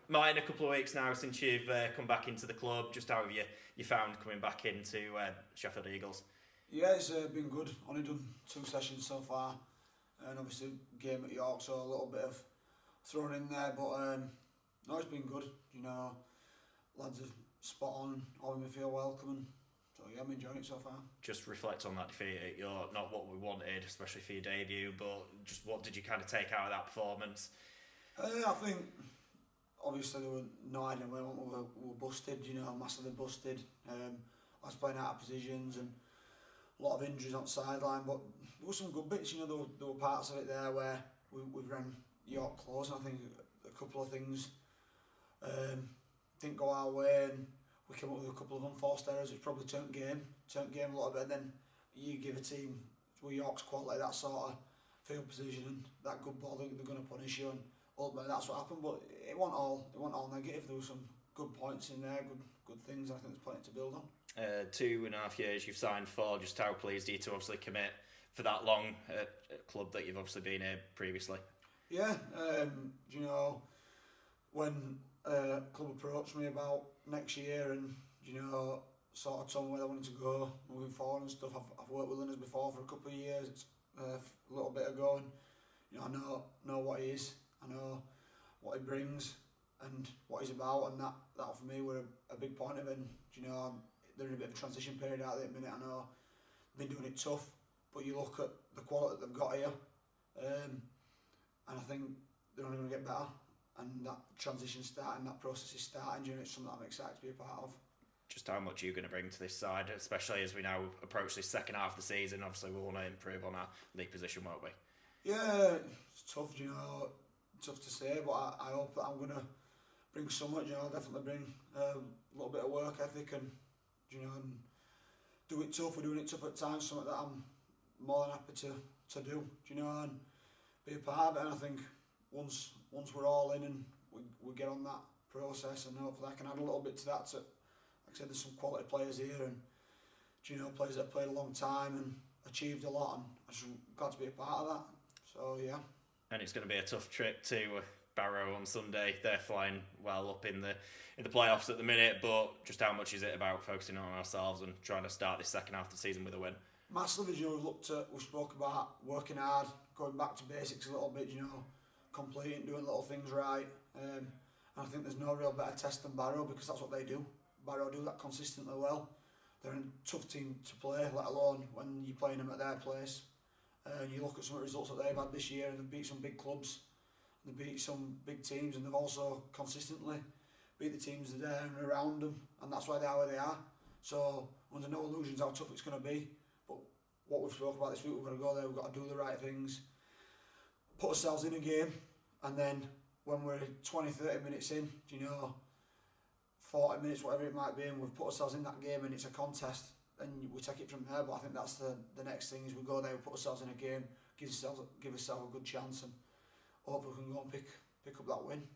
Martyn, a couple of weeks now since you've come back into the club. Just how have you found coming back into Sheffield Eagles? Yeah, it's been good. Only done 2 sessions so far, and obviously game at York, so a little bit of thrown in there. But no, it's been good. Lads are spot on, all of me feel welcome, and so yeah, I'm enjoying it so far. Just reflect on that defeat at York. Not what we wanted, especially for your debut, but just what did you kind of take out of that performance? I think obviously there were no idea where we were busted. Massively busted. I was playing out of positions and a lot of injuries on the sideline, but there were some good bits. There were parts of it there where we ran York close, and I think a couple of things didn't go our way, and we came up with a couple of unforced errors which probably turned game a little bit. And then you give a team with York's quality that sort of field position and that good ball, they're going to punish you, and ultimately that's what happened. But it wasn't all negative. There were some good points in there, good things. I think there's plenty to build on. 2.5 years you've signed for. Just how pleased are you to obviously commit for that long at a club that you've obviously been here previously? Yeah, when club approached me about next year and sort of told me where they wanted to go moving forward and stuff. I've worked with Linners before for a couple of years, a little bit ago, and I know what he is. I know what he brings and what he's about, and that for me were a big point of it. And, they're in a bit of a transition period out there at the minute. I know they've been doing it tough, but you look at the quality that they've got here, and I think they're only going to get better. And that transition's starting, that process is starting. It's something that I'm excited to be a part of. Just how much are you going to bring to this side, especially as we now approach this second half of the season? Obviously, we want to improve on our league position, won't we? Yeah, it's tough, tough to say, but I hope that I'm going to bring so much. I'll definitely bring a little bit of work ethic and and do it tough. We're doing it tough at times, something that I'm more than happy to do, and be a part of it. And I think once we're all in and we get on that process, and hopefully I can add a little bit to that. Like I said, there's some quality players here, and players that have played a long time and achieved a lot, and I'm just glad to be a part of that. So yeah. And it's going to be a tough trip to Barrow on Sunday. They're flying well up in the playoffs at the minute, but just how much is it about focusing on ourselves and trying to start this second half of the season with a win? Massively, we spoke about working hard, going back to basics a little bit, completing, doing little things right. And I think there's no real better test than Barrow, because that's what they do. Barrow do that consistently well. They're a tough team to play, let alone when you're playing them at their place. And you look at some of the results that they've had this year, and they've beat some big clubs, they've beat some big teams, and they've also consistently beat the teams that are there and around them, and that's why they are where they are. So under no illusions how tough it's going to be, but what we've spoken about this week, we've got to go there, we've got to do the right things, put ourselves in a game, and then when we're 20-30 minutes in, 40 minutes, whatever it might be, and we've put ourselves in that game and it's a contest, then we take it from there. But I think that's the next thing, is we go there, we put ourselves in a game, give ourselves a good chance, and hopefully we can go and pick up that win.